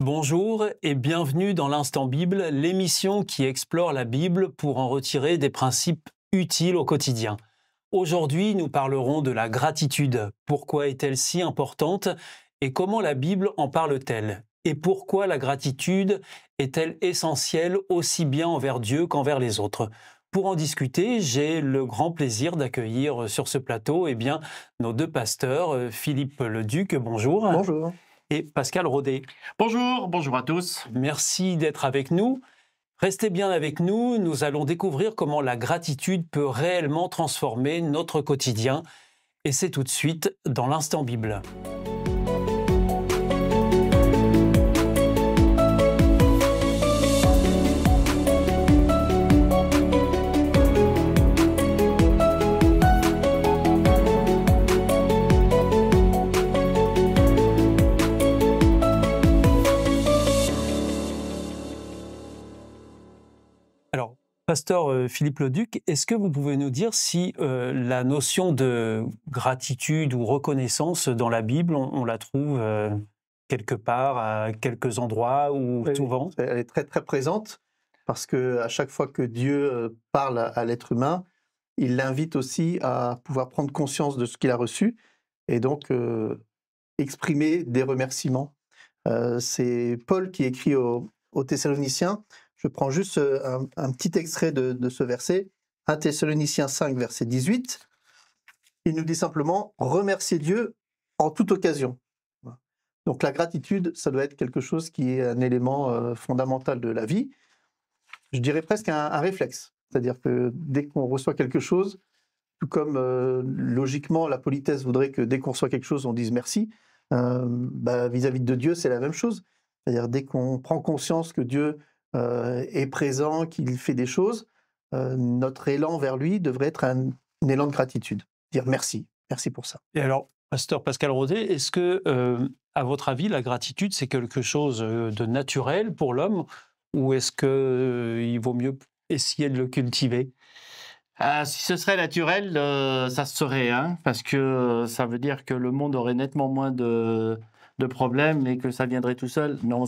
Bonjour et bienvenue dans l'Instant Bible, l'émission qui explore la Bible pour en retirer des principes utiles au quotidien. Aujourd'hui, nous parlerons de la gratitude. Pourquoi est-elle si importante et comment la Bible en parle-t-elle? Et pourquoi la gratitude est-elle essentielle aussi bien envers Dieu qu'envers les autres? Pour en discuter, j'ai le grand plaisir d'accueillir sur ce plateau nos deux pasteurs, Philippe Leduc, bonjour, Bonjour. et Pascal Rodet. Bonjour, bonjour à tous. Merci d'être avec nous. Restez bien avec nous, nous allons découvrir comment la gratitude peut réellement transformer notre quotidien. Et c'est tout de suite dans l'Instant Bible. Alors, pasteur Philippe Leduc, est-ce que vous pouvez nous dire si la notion de gratitude ou reconnaissance dans la Bible, on la trouve quelque part, à quelques endroits ou Oui, souvent? elle est très très présente parce que à chaque fois que Dieu parle à l'être humain, il l'invite aussi à pouvoir prendre conscience de ce qu'il a reçu et donc exprimer des remerciements. C'est Paul qui écrit aux Thessaloniciens. Je prends juste un petit extrait de ce verset, 1 Thessaloniciens 5, verset 18. Il nous dit simplement « Remerciez Dieu en toute occasion ». Donc la gratitude, ça doit être quelque chose qui est un élément fondamental de la vie. Je dirais presque un réflexe. C'est-à-dire que dès qu'on reçoit quelque chose, tout comme logiquement la politesse voudrait que dès qu'on reçoit quelque chose, on dise merci, vis-à-vis de Dieu, c'est la même chose. C'est-à-dire dès qu'on prend conscience que Dieu est présent, qu'il fait des choses, notre élan vers lui devrait être un élan de gratitude. Dire merci, merci pour ça. Et alors, pasteur Pascal Rodet, est-ce que, à votre avis, la gratitude, c'est quelque chose de naturel pour l'homme ou est-ce qu'il vaut mieux essayer de le cultiver? Si ce serait naturel, ça se saurait, hein, parce que ça veut dire que le monde aurait nettement moins de problèmes et que ça viendrait tout seul. Non,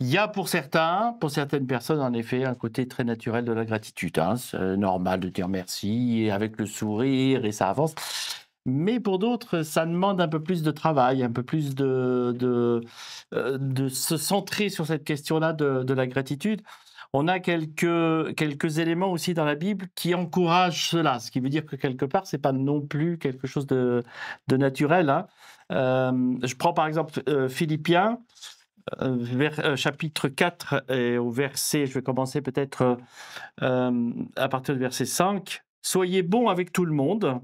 il y a pour certaines personnes, en effet, un côté très naturel de la gratitude, hein. C'est normal de dire merci et avec le sourire et ça avance. Mais pour d'autres, ça demande un peu plus de travail, un peu plus de se centrer sur cette question-là de la gratitude. On a quelques éléments aussi dans la Bible qui encouragent cela, ce qui veut dire que quelque part, c'est pas non plus quelque chose de naturel, hein. Je prends par exemple Philippiens, chapitre 4, et au verset, je vais commencer peut-être à partir du verset 5. « Soyez bons avec tout le monde ».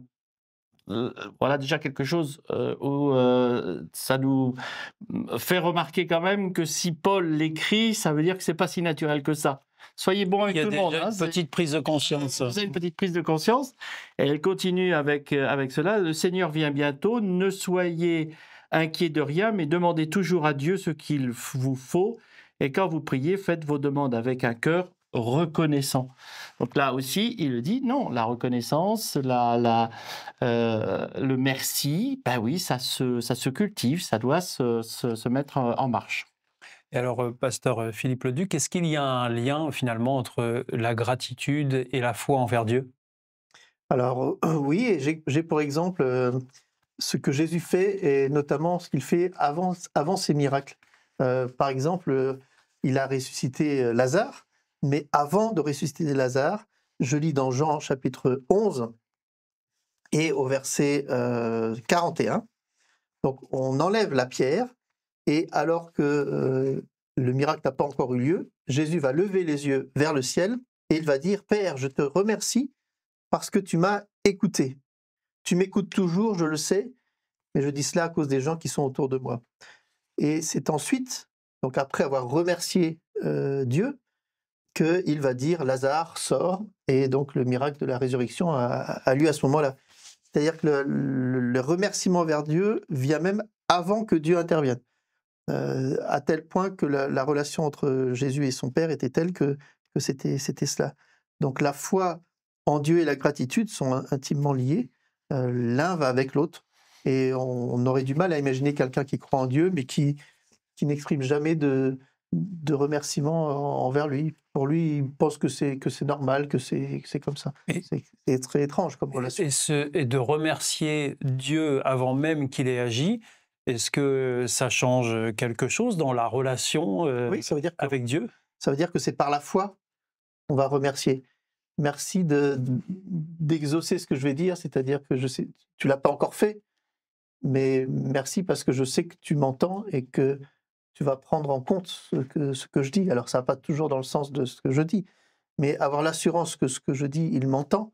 Voilà déjà quelque chose où ça nous fait remarquer quand même que si Paul l'écrit, ça veut dire que c'est pas si naturel que ça. Soyez bons avec Il y a tout le monde, déjà hein, une petite prise de conscience. vous avez une petite prise de conscience. Et elle continue avec cela. Le Seigneur vient bientôt. Ne soyez inquiets de rien, mais demandez toujours à Dieu ce qu'il vous faut. Et quand vous priez, faites vos demandes avec un cœur reconnaissant. Donc là aussi, il le dit, non, la reconnaissance, le merci, ben oui, ça se cultive, ça doit se mettre en marche. Et alors, pasteur Philippe Leduc, est-ce qu'il y a un lien finalement entre la gratitude et la foi envers Dieu? Alors oui, et j'ai pour exemple ce que Jésus fait et notamment ce qu'il fait avant ses miracles. Par exemple, il a ressuscité Lazare, mais avant de ressusciter Lazare, je lis dans Jean chapitre 11 et au verset 41, donc on enlève la pierre et alors que le miracle n'a pas encore eu lieu, Jésus va lever les yeux vers le ciel et il va dire « Père, je te remercie parce que tu m'as écouté. Tu m'écoutes toujours, je le sais, mais je dis cela à cause des gens qui sont autour de moi. » Et c'est ensuite, donc après avoir remercié Dieu, qu'il va dire Lazare sort, et donc le miracle de la résurrection a lieu à ce moment-là. C'est-à-dire que le remerciement vers Dieu vient même avant que Dieu intervienne. À tel point que la relation entre Jésus et son Père était telle que c'était cela. Donc la foi en Dieu et la gratitude sont intimement liés. L'un va avec l'autre. Et on aurait du mal à imaginer quelqu'un qui croit en Dieu, mais qui qui n'exprime jamais de remerciement envers lui. Pour lui, il pense que c'est normal, que c'est comme ça. Et- C'est très étrange comme relation. Et de remercier Dieu avant même qu'il ait agi, est-ce que ça change quelque chose dans la relation Oui, ça veut dire avec Dieu? ça veut dire que c'est par la foi qu'on va remercier. Merci d'exaucer ce que je vais dire, c'est-à-dire que je sais, tu l'as pas encore fait, mais merci parce que je sais que tu m'entends et que tu vas prendre en compte ce que je dis. Alors ça va pas toujours dans le sens de ce que je dis, mais avoir l'assurance que ce que je dis, il m'entend,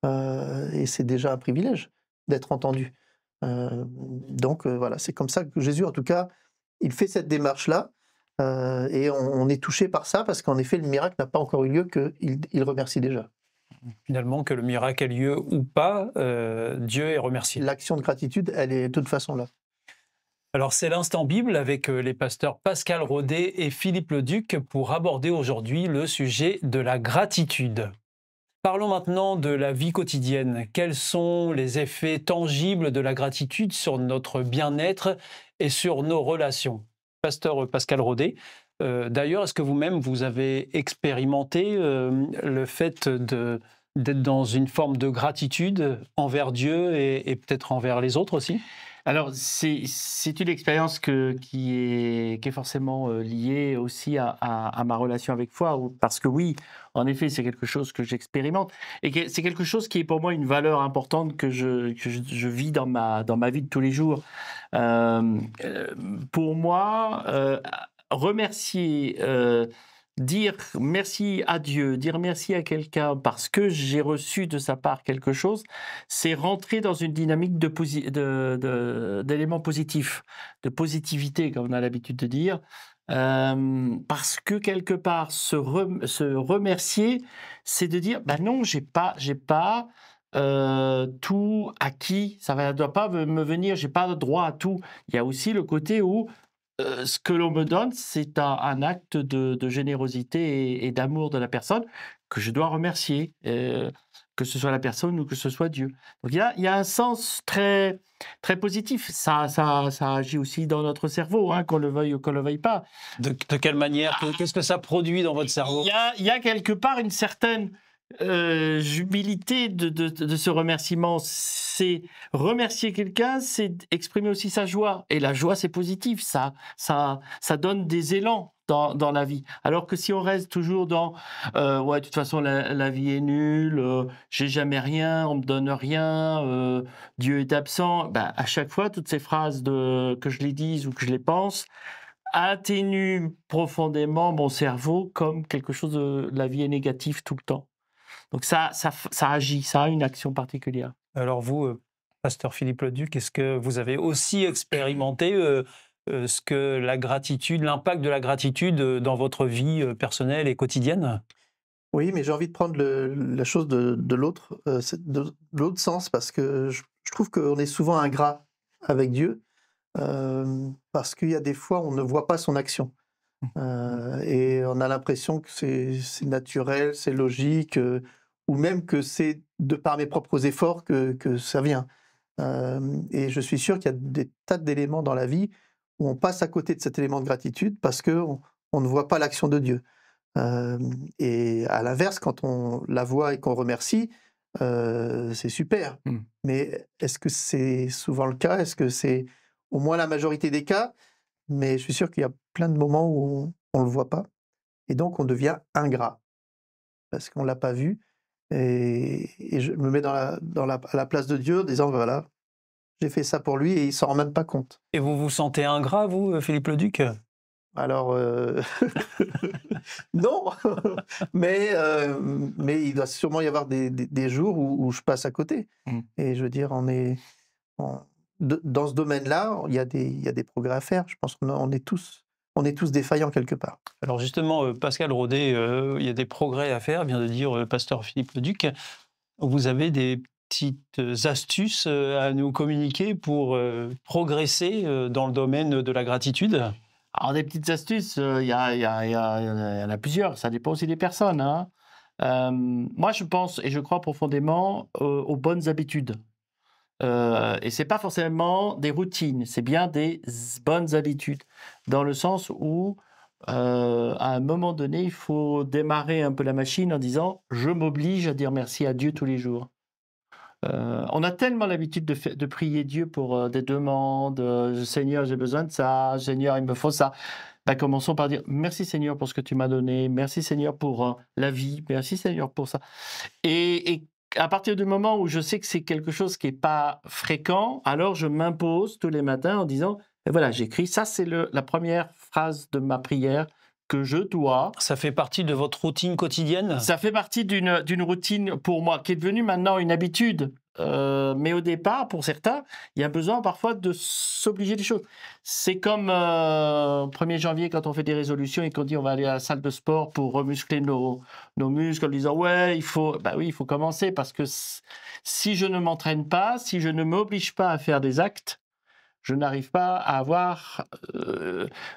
et c'est déjà un privilège d'être entendu. Donc voilà, c'est comme ça que Jésus, en tout cas, il fait cette démarche-là, et on est touché par ça parce qu'en effet, le miracle n'a pas encore eu lieu qu'il remercie déjà. Finalement, que le miracle ait lieu ou pas, Dieu est remercié. L'action de gratitude, elle est de toute façon là. Alors c'est l'instant Bible avec les pasteurs Pascal Rodet et Philippe Leduc pour aborder aujourd'hui le sujet de la gratitude. Parlons maintenant de la vie quotidienne. Quels sont les effets tangibles de la gratitude sur notre bien-être et sur nos relations? Pasteur Pascal Rodet, d'ailleurs, est-ce que vous-même, vous avez expérimenté le fait d'être dans une forme de gratitude envers Dieu et peut-être envers les autres aussi? Alors, c'est une expérience qui est forcément liée aussi à ma relation avec foi, parce que oui, en effet, c'est quelque chose que j'expérimente, et c'est quelque chose qui est pour moi une valeur importante que je vis dans ma vie de tous les jours. Pour moi, remercier, dire merci à Dieu, dire merci à quelqu'un parce que j'ai reçu de sa part quelque chose, c'est rentrer dans une dynamique d'éléments positifs, de positivité, comme on a l'habitude de dire. Parce que quelque part, se remercier, c'est de dire, ben non, j'ai pas tout acquis, ça ne doit pas me venir, j'ai pas droit à tout. Il y a aussi le côté où ce que l'on me donne, c'est un acte de générosité et d'amour de la personne que je dois remercier, que ce soit la personne ou que ce soit Dieu. Donc il y a un sens très, très positif. Ça agit aussi dans notre cerveau, hein, qu'on le veuille ou qu'on ne le veuille pas. De quelle manière? Qu'est-ce que ça produit dans votre cerveau? Il y a quelque part une certaine jubilité de ce remerciement. C'est remercier quelqu'un, c'est exprimer aussi sa joie. Et la joie, c'est positif. Ça donne des élans dans la vie. Alors que si on reste toujours dans ouais, de toute façon, la vie est nulle, j'ai jamais rien, on me donne rien, Dieu est absent, ben, à chaque fois, toutes ces phrases que je les dise ou que je les pense atténuent profondément mon cerveau comme quelque chose de la vie est négative tout le temps. Donc ça agit, ça a une action particulière. Alors vous, pasteur Philippe Leduc, est-ce que vous avez aussi expérimenté ce que la gratitude, l'impact de la gratitude dans votre vie personnelle et quotidienne? Oui, mais j'ai envie de prendre la chose de l'autre, de l'autre sens, parce que je trouve qu'on est souvent ingrat avec Dieu, parce qu'il y a des fois on ne voit pas son action. Et on a l'impression que c'est naturel, c'est logique, ou même que c'est de par mes propres efforts que ça vient. Et je suis sûr qu'il y a des tas d'éléments dans la vie où on passe à côté de cet élément de gratitude parce qu'on ne voit pas l'action de Dieu. Et à l'inverse, quand on la voit et qu'on remercie, c'est super. Mais est-ce que c'est souvent le cas? Est-ce que c'est au moins la majorité des cas? Mais je suis sûr qu'il y a plein de moments où on ne le voit pas. Et donc, on devient ingrat parce qu'on ne l'a pas vu. Et je me mets à la place de Dieu en disant, voilà, j'ai fait ça pour lui et il ne s'en rend même pas compte. Et vous vous sentez ingrat, vous, Philippe Leduc? Alors, non, mais il doit sûrement y avoir des jours où je passe à côté. Et je veux dire, dans ce domaine-là, il y a des progrès à faire. Je pense qu'on est tous défaillants quelque part. Alors justement, Pascal Rodet, il y a des progrès à faire, vient de dire pasteur Philippe Leduc. Vous avez des petites astuces à nous communiquer pour progresser dans le domaine de la gratitude? Alors, des petites astuces, il y en a plusieurs, ça dépend aussi des personnes, hein. Moi, je pense et je crois profondément aux bonnes habitudes. Et c'est pas forcément des routines, c'est bien des bonnes habitudes, dans le sens où à un moment donné, il faut démarrer un peu la machine en disant « je m'oblige à dire merci à Dieu tous les jours ». On a tellement l'habitude de prier Dieu pour des demandes, Seigneur, j'ai besoin de ça, Seigneur, il me faut ça. Ben, commençons par dire merci Seigneur pour ce que tu m'as donné, merci Seigneur pour la vie, merci Seigneur pour ça. Et à partir du moment où je sais que c'est quelque chose qui n'est pas fréquent, alors je m'impose tous les matins en disant et voilà, j'écris, ça c'est la première phrase de ma prière que je dois. Ça fait partie de votre routine quotidienne? Ça fait partie d'une routine pour moi qui est devenue maintenant une habitude. Mais au départ, pour certains, il y a besoin parfois de s'obliger des choses. C'est comme 1er janvier quand on fait des résolutions et qu'on dit on va aller à la salle de sport pour remuscler nos muscles en disant ouais, il faut commencer parce que si je ne m'entraîne pas, si je ne m'oblige pas à faire des actes, je n'arrive pas à avoir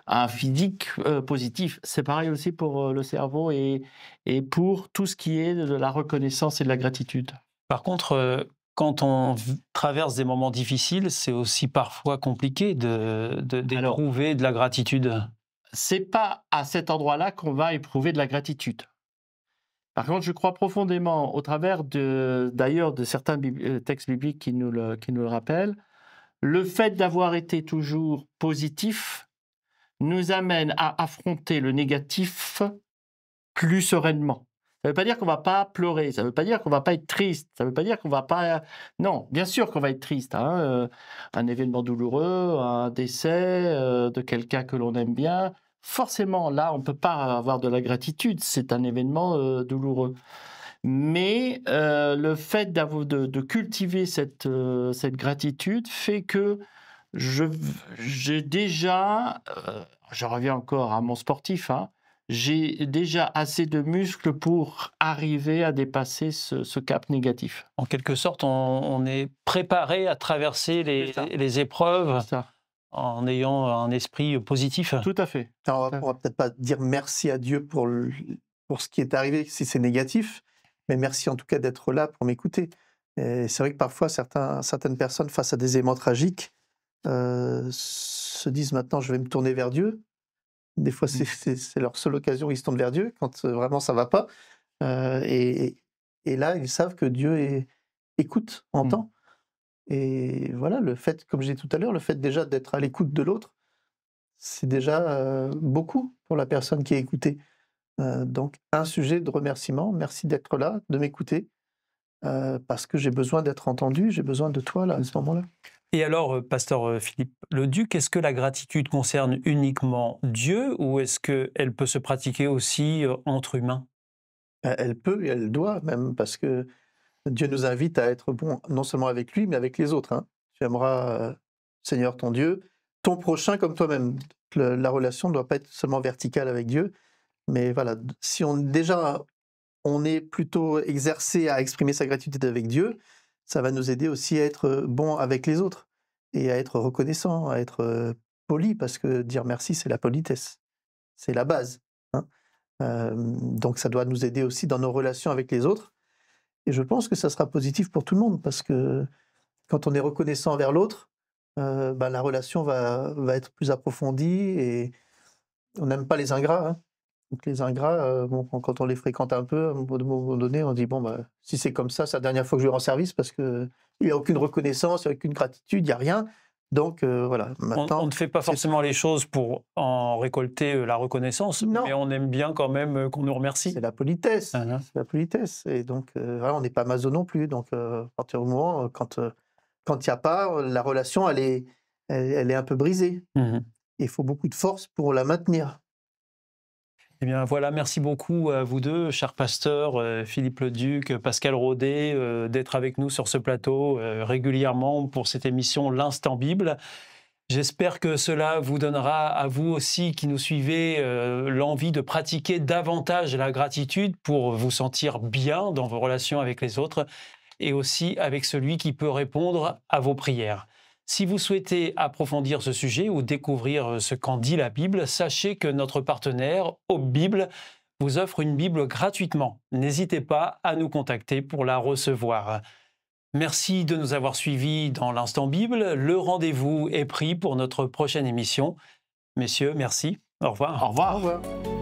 un physique positif. C'est pareil aussi pour le cerveau et pour tout ce qui est de la reconnaissance et de la gratitude. Par contre, quand on traverse des moments difficiles, c'est aussi parfois compliqué d'éprouver de la gratitude. C'est pas à cet endroit-là qu'on va éprouver de la gratitude. Par contre, je crois profondément, au travers d'ailleurs de certains textes bibliques qui nous le rappellent, le fait d'avoir été toujours positif nous amène à affronter le négatif plus sereinement. Ça ne veut pas dire qu'on ne va pas pleurer, ça ne veut pas dire qu'on ne va pas être triste, ça ne veut pas dire qu'on ne va pas... Non, bien sûr qu'on va être triste. Un événement douloureux, un décès de quelqu'un que l'on aime bien, forcément, là, on ne peut pas avoir de la gratitude, c'est un événement douloureux. Mais le fait de cultiver cette gratitude fait que j'ai déjà, je reviens encore à mon sportif, j'ai déjà assez de muscles pour arriver à dépasser ce cap négatif. En quelque sorte, on est préparé à traverser les épreuves en ayant un esprit positif. Tout à fait. Alors, on va peut-être pas dire merci à Dieu pour ce qui est arrivé si c'est négatif, mais merci en tout cas d'être là pour m'écouter. Et c'est vrai que parfois, certaines personnes, face à des événements tragiques, se disent maintenant je vais me tourner vers Dieu. Des fois, c'est leur seule occasion où ils se tournent vers Dieu, quand vraiment ça ne va pas. Et là, ils savent que Dieu écoute, entend. Et voilà, le fait, comme j'ai dit tout à l'heure, le fait déjà d'être à l'écoute de l'autre, c'est déjà beaucoup pour la personne qui est écoutée. Donc, un sujet de remerciement, merci d'être là, de m'écouter, parce que j'ai besoin d'être entendu, j'ai besoin de toi là, à ce moment-là. Et alors, pasteur Philippe Leduc, est-ce que la gratitude concerne uniquement Dieu ou est-ce qu'elle peut se pratiquer aussi entre humains? Elle peut et elle doit même, parce que Dieu nous invite à être bon non seulement avec lui, mais avec les autres. Tu aimeras Seigneur ton Dieu, ton prochain comme toi-même. La relation ne doit pas être seulement verticale avec Dieu, mais voilà, si on est plutôt exercé à exprimer sa gratitude avec Dieu, ça va nous aider aussi à être bon avec les autres et à être reconnaissant, à être poli, parce que dire merci, c'est la politesse, c'est la base. Donc ça doit nous aider aussi dans nos relations avec les autres. Et je pense que ça sera positif pour tout le monde, parce que quand on est reconnaissant envers l'autre, la relation va être plus approfondie et on n'aime pas les ingrats. Donc les ingrats, quand on les fréquente un peu, à un moment donné, on dit si c'est comme ça, c'est la dernière fois que je lui rends service, parce qu'il n'y a aucune reconnaissance, il n'y a aucune gratitude, il n'y a rien. Donc voilà. Maintenant, on ne fait pas forcément les choses pour en récolter la reconnaissance, mais on aime bien quand même qu'on nous remercie. C'est la politesse. C'est la politesse. Et donc on n'est pas maso non plus. Donc à partir du moment quand il n'y a pas, la relation elle est un peu brisée. Il faut beaucoup de force pour la maintenir. Eh bien voilà, merci beaucoup à vous deux, chers pasteurs, Philippe Leduc, Pascal Rodet, d'être avec nous sur ce plateau régulièrement pour cette émission L'Instant Bible. J'espère que cela vous donnera à vous aussi qui nous suivez l'envie de pratiquer davantage la gratitude pour vous sentir bien dans vos relations avec les autres et aussi avec celui qui peut répondre à vos prières. Si vous souhaitez approfondir ce sujet ou découvrir ce qu'en dit la Bible, sachez que notre partenaire, Hope Bible, vous offre une Bible gratuitement. N'hésitez pas à nous contacter pour la recevoir. Merci de nous avoir suivis dans l'Instant Bible. Le rendez-vous est pris pour notre prochaine émission. Messieurs, merci. Au revoir. Au revoir. Au revoir.